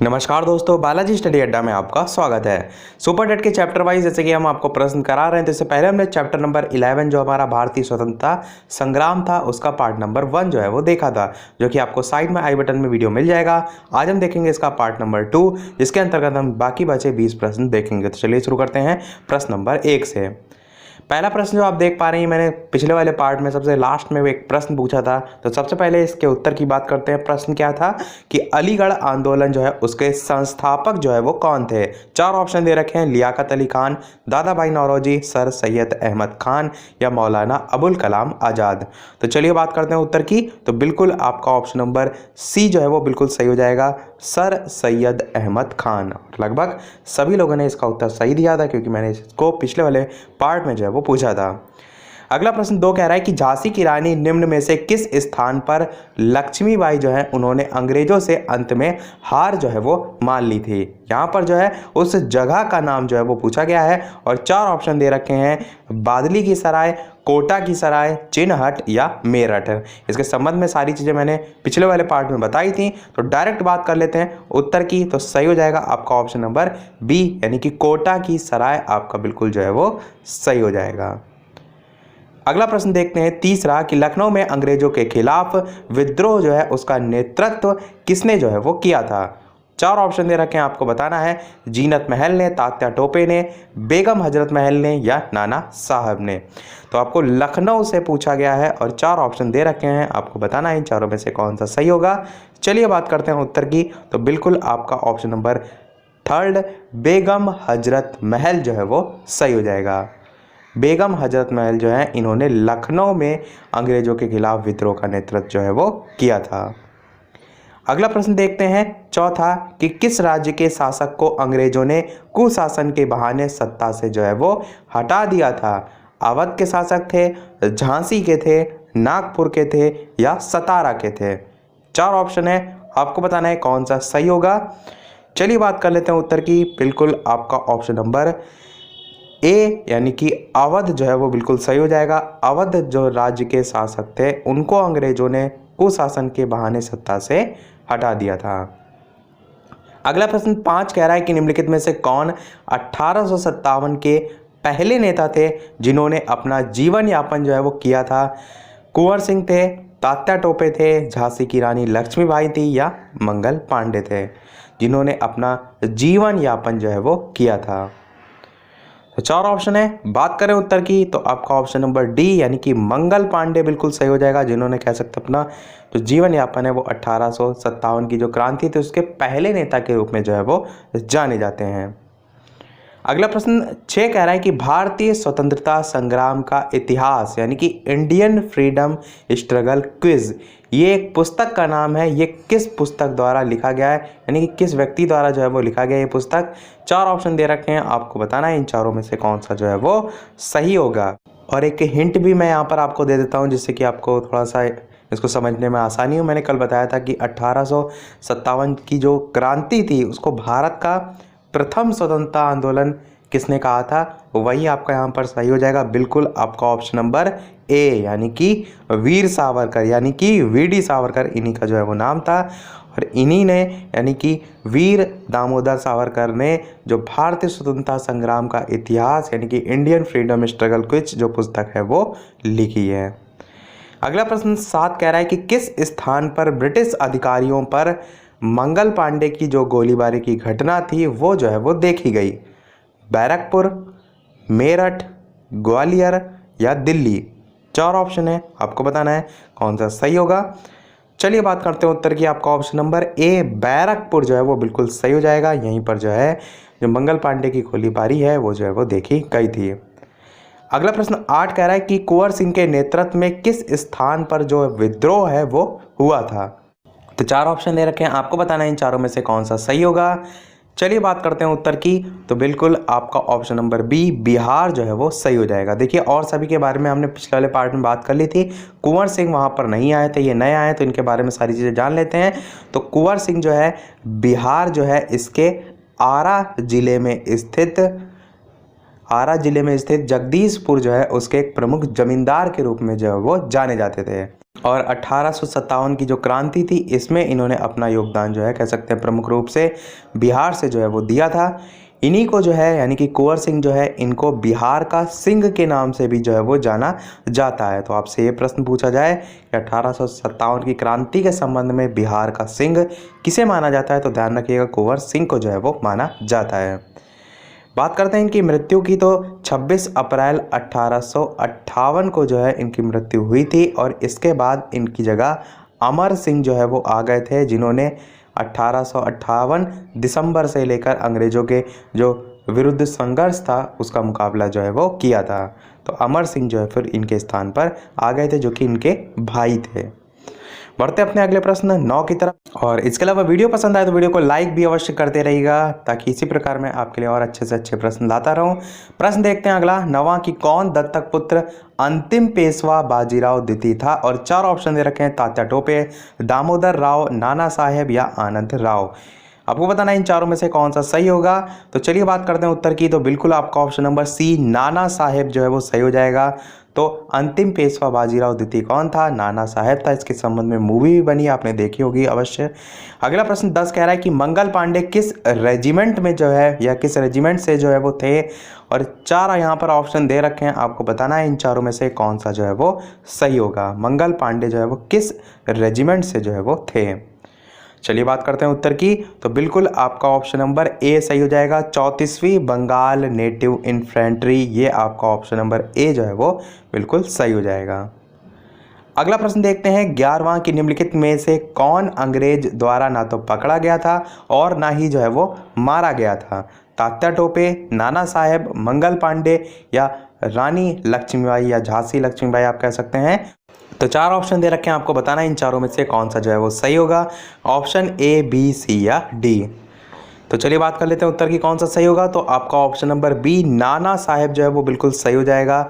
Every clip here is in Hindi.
नमस्कार दोस्तों, बालाजी स्टडी अड्डा में आपका स्वागत है। सुपर टेट के चैप्टर वाइज जैसे कि हम आपको प्रश्न करा रहे हैं, तो इससे पहले हमने चैप्टर नंबर 11 जो हमारा भारतीय स्वतंत्रता संग्राम था उसका पार्ट नंबर 1 जो है वो देखा था, जो कि आपको साइड में आई बटन में वीडियो मिल जाएगा। आज हम देखेंगे इसका पार्ट नंबर 2, जिसके अंतर्गत हम बाकी बचे 20 प्रश्न देखेंगे। तो चलिए शुरू करते हैं प्रश्न नंबर 1 से। पहला प्रश्न जो आप देख पा रहे हैं, मैंने पिछले वाले पार्ट में सबसे लास्ट में एक प्रश्न पूछा था, तो सबसे पहले इसके उत्तर की बात करते हैं। प्रश्न क्या था कि अलीगढ़ आंदोलन जो है उसके संस्थापक जो है वो कौन थे। 4 ऑप्शन दे रखे हैं, लियाकत अली खान, दादा भाई नौरोजी, सर सैयद अहमद खान या मौलाना अबुल कलाम आज़ाद। तो चलिए बात करते हैं उत्तर की। तो बिल्कुल आपका ऑप्शन नंबर सी जो है वो बिल्कुल सही हो जाएगा, सर सैयद अहमद खान। लगभग सभी लोगों ने इसका उत्तर सही दिया था, क्योंकि मैंने इसको पिछले वाले पार्ट में जो है वो पूछा था। अगला प्रश्न 2 कह रहा है कि झांसी की रानी निम्न में से किस स्थान पर लक्ष्मीबाई जो है उन्होंने अंग्रेजों से अंत में हार जो है वो मान ली थी। यहाँ पर जो है उस जगह का नाम जो है वो पूछा गया है, और 4 ऑप्शन दे रखे हैं, बादली की सराय, कोटा की सराय, चिन्हट या मेरठ। इसके संबंध में सारी चीज़ें मैंने पिछले वाले पार्ट में बताई थी, तो डायरेक्ट बात कर लेते हैं उत्तर की। तो सही हो जाएगा आपका ऑप्शन नंबर बी, यानी कि कोटा की सराय आपका बिल्कुल जो है वो सही हो जाएगा। अगला प्रश्न देखते हैं तीसरा कि लखनऊ में अंग्रेजों के खिलाफ विद्रोह जो है उसका नेतृत्व किसने जो है वो किया था। 4 ऑप्शन दे रखे हैं, आपको बताना है, जीनत महल ने, तात्या टोपे ने, बेगम हजरत महल ने या नाना साहब ने। तो आपको लखनऊ से पूछा गया है और 4 ऑप्शन दे रखे हैं, आपको बताना है इन चारों में से कौन सा सही होगा। चलिए बात करते हैं उत्तर की। तो बिल्कुल आपका ऑप्शन नंबर 3 बेगम हजरत महल जो है वो सही हो जाएगा। बेगम हजरत महल जो है इन्होंने लखनऊ में अंग्रेजों के खिलाफ विद्रोह का नेतृत्व जो है वो किया था। अगला प्रश्न देखते हैं चौथा कि किस राज्य के शासक को अंग्रेजों ने कुशासन के बहाने सत्ता से जो है वो हटा दिया था। अवध के शासक थे, झांसी के थे, नागपुर के थे या सतारा के थे। 4 ऑप्शन है, आपको बताना है कौन सा सही होगा। चलिए बात कर लेते हैं उत्तर की। बिल्कुल आपका ऑप्शन नंबर ए, यानी कि अवध जो है वो बिल्कुल सही हो जाएगा। अवध जो राज्य के शासक थे उनको अंग्रेजों ने कुशासन के बहाने सत्ता से हटा दिया था। अगला प्रश्न 5 कह रहा है कि निम्नलिखित में से कौन 1857 के पहले नेता थे जिन्होंने अपना जीवन यापन जो है वो किया था। कुंवर सिंह थे, तात्या टोपे थे, झांसी की रानी लक्ष्मीबाई थी या मंगल पांडे थे, जिन्होंने अपना जीवन यापन जो है वो किया था। तो 4 ऑप्शन है, बात करें उत्तर की तो आपका ऑप्शन नंबर डी, यानी कि मंगल पांडे बिल्कुल सही हो जाएगा, जिन्होंने कह सकते अपना जो जीवन यापन है वो 1857 की जो क्रांति थी उसके पहले नेता के रूप में जो है वो जाने जाते हैं। अगला प्रश्न 6 कह रहा है कि भारतीय स्वतंत्रता संग्राम का इतिहास, यानी कि इंडियन फ्रीडम स्ट्रगल क्विज, ये एक पुस्तक का नाम है, ये किस पुस्तक द्वारा लिखा गया है, यानी कि किस व्यक्ति द्वारा जो है वो लिखा गया ये पुस्तक। 4 ऑप्शन दे रखे हैं, आपको बताना है इन चारों में से कौन सा जो है वो सही होगा। और एक हिंट भी मैं यहाँ पर आपको दे देता हूँ, जिससे कि आपको थोड़ा सा इसको समझने में आसानी हो। मैंने कल बताया था कि 1857 की जो क्रांति थी उसको भारत का प्रथम स्वतंत्रता आंदोलन किसने कहा था, वही आपका यहाँ पर सही हो जाएगा। बिल्कुल आपका ऑप्शन नंबर ए, यानी कि वीर सावरकर, यानी कि वीडी सावरकर, इन्हीं का जो है वो नाम था। और इन्हीं ने, यानी कि वीर दामोदर सावरकर ने जो भारतीय स्वतंत्रता संग्राम का इतिहास, यानी कि इंडियन फ्रीडम स्ट्रगल क्विज जो पुस्तक है वो लिखी है। अगला प्रश्न 7 कह रहा है कि किस स्थान पर ब्रिटिश अधिकारियों पर मंगल पांडे की जो गोलीबारी की घटना थी वो जो है वो देखी गई। बैरकपुर, मेरठ, ग्वालियर या दिल्ली। 4 ऑप्शन है, आपको बताना है कौन सा सही होगा। चलिए बात करते हैं उत्तर की। आपका ऑप्शन नंबर ए बैरकपुर जो है वो बिल्कुल सही हो जाएगा। यहीं पर जो है जो मंगल पांडे की गोलीबारी है वो जो है वो देखी गई थी। अगला प्रश्न 8 कह रहा है कि कुंवर सिंह के नेतृत्व में किस स्थान पर जो विद्रोह है वो हुआ था। तो 4 ऑप्शन दे रखे हैं, आपको बताना है इन चारों में से कौन सा सही होगा। चलिए बात करते हैं उत्तर की। तो बिल्कुल आपका ऑप्शन नंबर बी बिहार जो है वो सही हो जाएगा। देखिए और सभी के बारे में हमने पिछले वाले पार्ट में बात कर ली थी। कुंवर सिंह वहाँ पर नहीं आए थे, ये नए आए, तो इनके बारे में सारी चीज़ें जान लेते हैं। तो कुंवर सिंह जो है बिहार जो है इसके आरा जिले में स्थित जगदीशपुर जो है उसके एक प्रमुख जमींदार के रूप में जो है वो जाने जाते थे। और 1857 की जो क्रांति थी इसमें इन्होंने अपना योगदान जो है कह सकते हैं प्रमुख रूप से बिहार से जो है वो दिया था। इन्हीं को जो है यानी कि कुंवर सिंह जो है इनको बिहार का सिंह के नाम से भी जो है वो जाना जाता है। तो आपसे ये प्रश्न पूछा जाए कि 1857 की क्रांति के संबंध में बिहार का सिंह किसे माना जाता है, तो ध्यान रखिएगा कुंवर सिंह को जो है वो माना जाता है। बात करते हैं इनकी मृत्यु की, तो 26 अप्रैल 1858 को जो है इनकी मृत्यु हुई थी और इसके बाद इनकी जगह अमर सिंह जो है वो आ गए थे, जिन्होंने 1858 दिसंबर से लेकर अंग्रेज़ों के जो विरुद्ध संघर्ष था उसका मुकाबला जो है वो किया था। तो अमर सिंह जो है फिर इनके स्थान पर आ गए थे, जो कि इनके भाई थे। बढ़ते अपने अगले प्रश्न 9 की तरफ। और इसके अलावा वीडियो पसंद आए तो वीडियो को लाइक भी अवश्य करते रहिएगा, ताकि इसी प्रकार मैं आपके लिए और अच्छे से अच्छे प्रश्न लाता रहूं। प्रश्न देखते हैं अगला, 9वां कि कौन दत्तक पुत्र अंतिम पेशवा बाजीराव द्वितीय था। और 4 ऑप्शन दे रखे हैं, तात्या टोपे, दामोदर राव, नाना साहेब या आनंद राव। आपको बताना है इन चारों में से कौन सा सही होगा। तो चलिए बात करते हैं उत्तर की। तो बिल्कुल आपका option number C Nana Saheb जो है वो सही हो जाएगा। तो अंतिम पेशवा बाजीराव द्वितीय कौन था? नाना साहेब था। इसके संबंध में मूवी भी बनी, आपने देखी होगी अवश्य। अगला प्रश्न 10 कह रहा है कि मंगल पांडे किस रेजिमेंट में जो है या किस रेजिमेंट से जो है वो थे। और 4 यहाँ पर ऑप्शन दे रखे हैं, आपको बताना है इन चारों में से कौन सा जो है वो सही होगा। मंगल पांडे जो है वो किस रेजिमेंट से जो है वो थे। चलिए बात करते हैं उत्तर की। तो बिल्कुल आपका ऑप्शन नंबर ए सही हो जाएगा, 34वीं बंगाल नेटिव इन्फेंट्री। ये आपका ऑप्शन नंबर ए जो है वो बिल्कुल सही हो जाएगा। अगला प्रश्न देखते हैं, 11वां की निम्नलिखित में से कौन अंग्रेज द्वारा ना तो पकड़ा गया था और ना ही जो है वो मारा गया था। तात्या टोपे, नाना साहेब, मंगल पांडे या रानी लक्ष्मीबाई या झांसी लक्ष्मीबाई आप कह सकते हैं। तो 4 ऑप्शन दे रखे हैं, आपको बताना है इन चारों में से कौन सा जो है वो सही होगा। ऑप्शन ए, बी, सी या डी। तो चलिए बात कर लेते हैं उत्तर की कौन सा सही होगा। तो आपका option number B Nana Saheb जो है वो बिल्कुल सही हो जाएगा।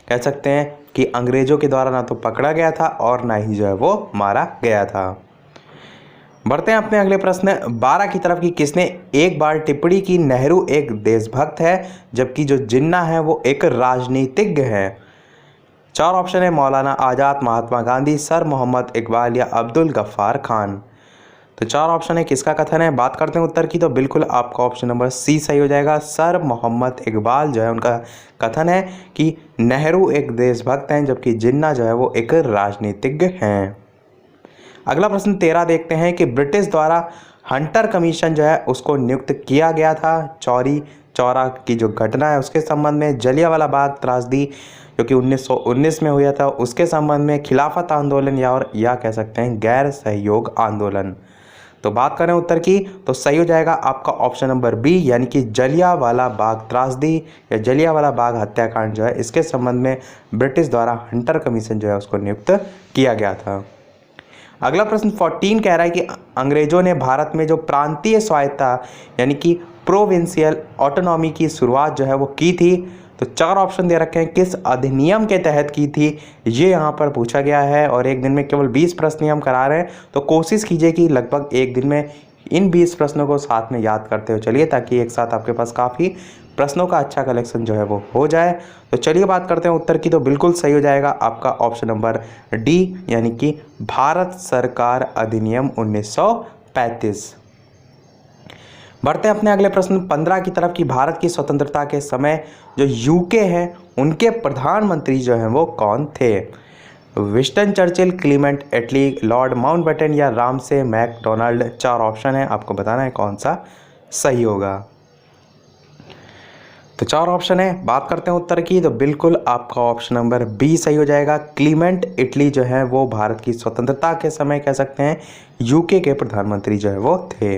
कह सकते हैं कि अंग्रेजों के द्वारा ना तो पकड़ा गया था और ना ही जो है वो मारा गया था। बढ़ते हैं अपने अगले प्रश्न 12 की तरफ की, किसने एक बार टिप्पणी की नेहरू एक देशभक्त है जबकि जो जिन्ना है वो एक राजनीतिज्ञ है। 4 ऑप्शन है, मौलाना आज़ाद, महात्मा गांधी, सर मोहम्मद इकबाल या अब्दुल गफ्फार खान। तो 4 ऑप्शन है, किसका कथन है। बात करते हैं उत्तर की। तो बिल्कुल आपका ऑप्शन नंबर सी सही हो जाएगा। सर मोहम्मद इकबाल जो है उनका कथन है कि नेहरू एक देशभक्त हैं जबकि जिन्ना जो है वो एक राजनीतिज्ञ हैं। अगला प्रश्न 13 देखते हैं कि ब्रिटिश द्वारा हंटर कमीशन जो है उसको नियुक्त किया गया था चौरी चौरा की जो घटना है उसके संबंध में, जलियांवाला बाग त्रासदी जो कि 1919 में हुआ था उसके संबंध में, खिलाफत आंदोलन या कह सकते हैं गैर सहयोग आंदोलन। तो बात करें उत्तर की तो सही हो जाएगा आपका ऑप्शन नंबर बी, यानी कि जलियांवाला बाग त्रासदी या जलियांवाला बाग हत्याकांड जो है इसके संबंध में ब्रिटिश द्वारा हंटर कमीशन जो है उसको नियुक्त किया गया था। अगला प्रश्न 14 कह रहा है कि अंग्रेजों ने भारत में जो प्रांतीय स्वायत्तता यानी कि प्रोविंशियल ऑटोनॉमी की शुरुआत जो है वो की थी। तो 4 ऑप्शन दे रखे हैं, किस अधिनियम के तहत की थी ये यहाँ पर पूछा गया है। और एक दिन में केवल 20 प्रश्न ही हम करा रहे हैं, तो कोशिश कीजिए कि लगभग एक दिन में इन 20 प्रश्नों को साथ में याद करते हुए चलिए, ताकि एक साथ आपके पास काफ़ी प्रश्नों का अच्छा कलेक्शन जो है वो हो जाए। तो चलिए बात करते हैं उत्तर की। तो बिल्कुल सही हो जाएगा आपका ऑप्शन नंबर डी, यानी कि भारत सरकार अधिनियम 1935। बढ़ते हैं अपने अगले प्रश्न 15 की तरफ की, भारत की स्वतंत्रता के समय जो यूके है उनके प्रधानमंत्री जो हैं वो कौन थे। विंस्टन चर्चिल, क्लीमेंट एटली, लॉर्ड माउंटबेटन या रामसे मैकडोनाल्ड। 4 ऑप्शन है, आपको बताना है कौन सा सही होगा। तो 4 ऑप्शन है, बात करते हैं उत्तर की। तो बिल्कुल आपका ऑप्शन नंबर बी सही हो जाएगा। क्लीमेंट इटली जो है वो भारत की स्वतंत्रता के समय कह सकते हैं यूके के प्रधानमंत्री जो है वो थे।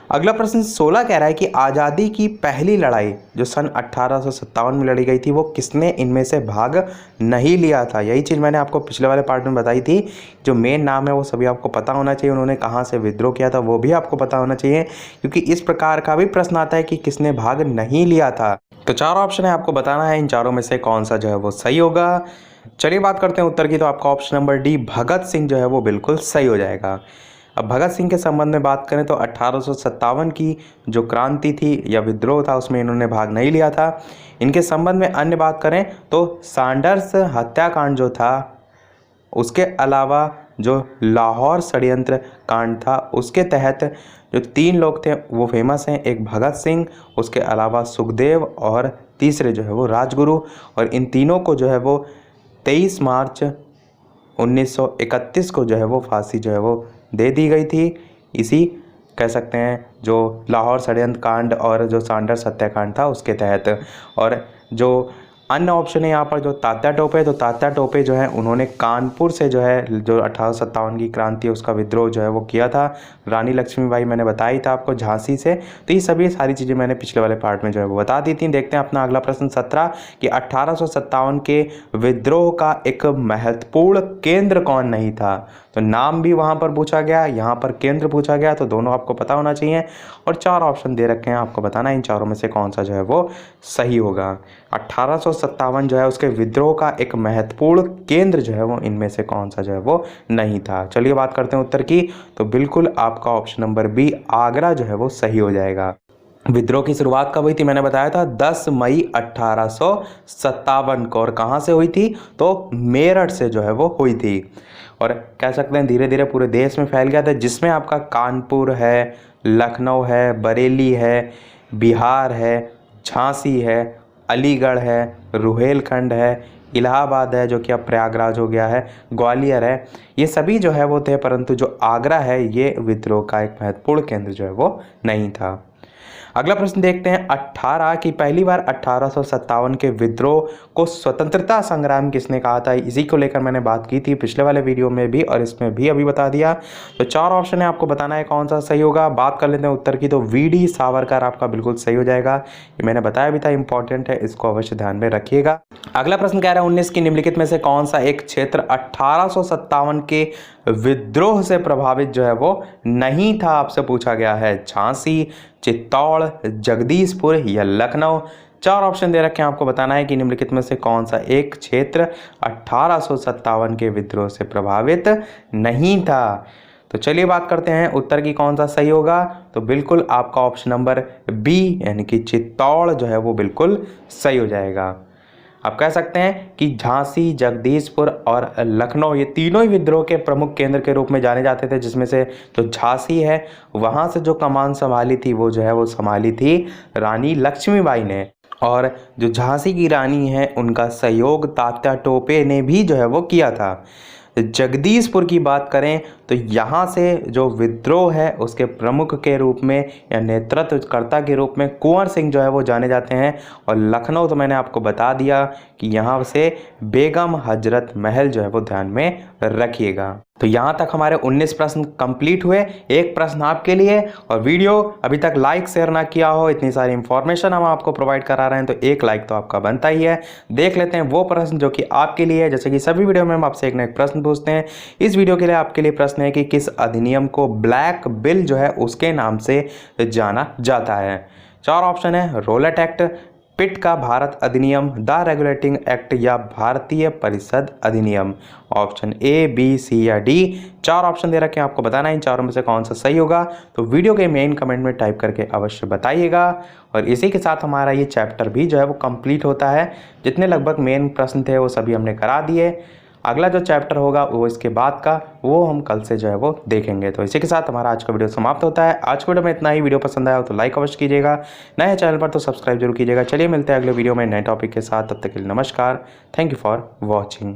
अगला प्रश्न 16 कह रहा है कि आज़ादी की पहली लड़ाई जो सन 1857 में लड़ी गई थी वो किसने इनमें से भाग नहीं लिया था। यही चीज़ मैंने आपको पिछले वाले पार्ट में बताई थी। जो मेन नाम है वो सभी आपको पता होना चाहिए, उन्होंने कहाँ से विद्रोह किया था वो भी आपको पता होना चाहिए, क्योंकि इस प्रकार का भी प्रश्न आता है कि किसने भाग नहीं लिया था। तो 4 ऑप्शन है, आपको बताना है इन चारों में से कौन सा जो है वो सही होगा। चलिए बात करते हैं उत्तर की। तो आपका option number D Bhagat Singh जो है वो बिल्कुल सही हो जाएगा। अब भगत सिंह के संबंध में बात करें तो 1857 की जो क्रांति थी या विद्रोह था उसमें इन्होंने भाग नहीं लिया था। इनके संबंध में अन्य बात करें तो सैंडर्स हत्याकांड जो था उसके अलावा जो लाहौर षड्यंत्र कांड था उसके तहत जो 3 लोग थे वो फेमस हैं, एक भगत सिंह, उसके अलावा सुखदेव और तीसरे जो है वो राजगुरु। और इन तीनों को जो है वो 23 मार्च 1931 को जो है वो फांसी जो है वो दे दी गई थी। इसी कह सकते हैं जो लाहौर षड्यंत्र कांड और जो सांडर हत्याकांड था उसके तहत। और जो अन्य ऑप्शन है यहाँ पर जो तात्या टोपे, तो तात्या टोपे जो है उन्होंने कानपुर से जो है जो 1857 की क्रांति है उसका विद्रोह जो है वो किया था। रानी लक्ष्मीबाई मैंने बताई था आपको झांसी से। तो ये सभी सारी चीज़ें मैंने पिछले वाले पार्ट में जो है वो बता दी थी। देखते हैं अपना अगला प्रश्न 17 कि 1857 के विद्रोह का एक महत्वपूर्ण केंद्र कौन नहीं था। तो नाम भी वहाँ पर पूछा गया, यहाँ पर केंद्र पूछा गया, तो दोनों आपको पता होना चाहिए। और 4 ऑप्शन दे रखे हैं, आपको बताना इन चारों में से कौन सा जो है वो सही होगा। 1857 जो है उसके विद्रोह का एक महत्वपूर्ण केंद्र जो है वो इनमें से कौन सा जो है वो नहीं था। चलिए बात करते हैं उत्तर की, तो बिल्कुल आपका ऑप्शन नंबर बी आगरा जो है वो सही हो जाएगा। विद्रोह की शुरुआत कब हुई थी, मैंने बताया था 10 मई 1857 को। और कहाँ से हुई थी, तो मेरठ से जो है वो हुई थी। और कह सकते हैं धीरे धीरे पूरे देश में फैल गया था, जिसमें आपका कानपुर है, लखनऊ है, बरेली है, बिहार है, झांसी है, अलीगढ़ है, रुहेलखंड है, इलाहाबाद है जो कि अब प्रयागराज हो गया है, ग्वालियर है, ये सभी जो है वो थे। परंतु जो आगरा है ये विद्रोह का एक महत्वपूर्ण केंद्र जो है वो नहीं था। अगला प्रश्न देखते हैं 18 की पहली बार 1857 के विद्रोह को स्वतंत्रता संग्राम किसने कहा था। इसी को लेकर मैंने बात की थी पिछले वाले वीडियो में भी और इसमें भी अभी बता दिया। तो 4 ऑप्शन है, आपको बताना है कौन सा सही होगा। बात कर लेते हैं उत्तर की, तो वी.डी. सावरकर आपका बिल्कुल सही हो जाएगा। ये मैंने बताया भी था, इंपॉर्टेंट है, इसको अवश्य ध्यान में रखिएगा। अगला प्रश्न कह रहा है 19 की निम्नलिखित में से कौन सा एक क्षेत्र 1857 के विद्रोह से प्रभावित जो है वो नहीं था, आपसे पूछा गया है। झांसी, चित्तौड़, जगदीशपुर या लखनऊ। 4 ऑप्शन दे रखे हैं, आपको बताना है कि निम्नलिखित में से कौन सा एक क्षेत्र 1857 के विद्रोह से प्रभावित नहीं था। तो चलिए बात करते हैं उत्तर की कौन सा सही होगा। तो बिल्कुल आपका ऑप्शन नंबर बी यानी कि चित्तौड़ जो है वो बिल्कुल सही हो जाएगा। आप कह सकते हैं कि झांसी, जगदीशपुर और लखनऊ ये तीनों ही विद्रोह के प्रमुख केंद्र के रूप में जाने जाते थे, जिसमें से जो झांसी है वहाँ से जो कमान संभाली थी वो जो है वो संभाली थी रानी लक्ष्मीबाई ने। और जो झांसी की रानी है उनका सहयोग तात्या टोपे ने भी जो है वो किया था। जगदीशपुर की बात करें तो यहाँ से जो विद्रोह है उसके प्रमुख के रूप में या नेतृत्वकर्ता के रूप में कुंवर सिंह जो है वो जाने जाते हैं। और लखनऊ तो मैंने आपको बता दिया कि यहाँ से बेगम हजरत महल जो है वो ध्यान में रखिएगा। तो यहाँ तक हमारे 19 प्रश्न कंप्लीट हुए। एक प्रश्न आपके लिए, और वीडियो अभी तक लाइक शेयर ना किया हो, इतनी सारी इंफॉर्मेशन हम आपको प्रोवाइड करा रहे हैं तो एक लाइक तो आपका बनता ही है। देख लेते हैं वो प्रश्न जो कि आपके लिए है। जैसे कि सभी वीडियो में हम आपसे एक ना एक प्रश्न पूछते हैं। इस वीडियो के लिए आपके लिए प्रश्न है कि किस अधिनियम को ब्लैक बिल जो है उसके नाम से जाना जाता है। 4 ऑप्शन है, रोलेट एक्ट, पिट का भारत अधिनियम, द रेगुलेटिंग एक्ट या भारतीय परिषद अधिनियम। ऑप्शन ए, बी, सी या डी। 4 ऑप्शन दे रखे हैं, आपको बताना है इन चारों में से कौन सा सही होगा। तो वीडियो के मेन कमेंट में टाइप करके अवश्य बताइएगा। और इसी के साथ हमारा ये चैप्टर भी जो है वो कंप्लीट होता है। जितने लगभग मेन प्रश्न थे वो सभी हमने करा दिए। अगला जो चैप्टर होगा वो इसके बाद का, वो हम कल से जो है वो देखेंगे। तो इसी के साथ हमारा आज का वीडियो समाप्त होता है। आज के वीडियो में इतना ही। वीडियो पसंद आया हो तो लाइक अवश्य कीजिएगा, नए चैनल पर तो सब्सक्राइब जरूर कीजिएगा। चलिए मिलते हैं अगले वीडियो में नए टॉपिक के साथ, तब तक के लिए नमस्कार। Thank you for watching.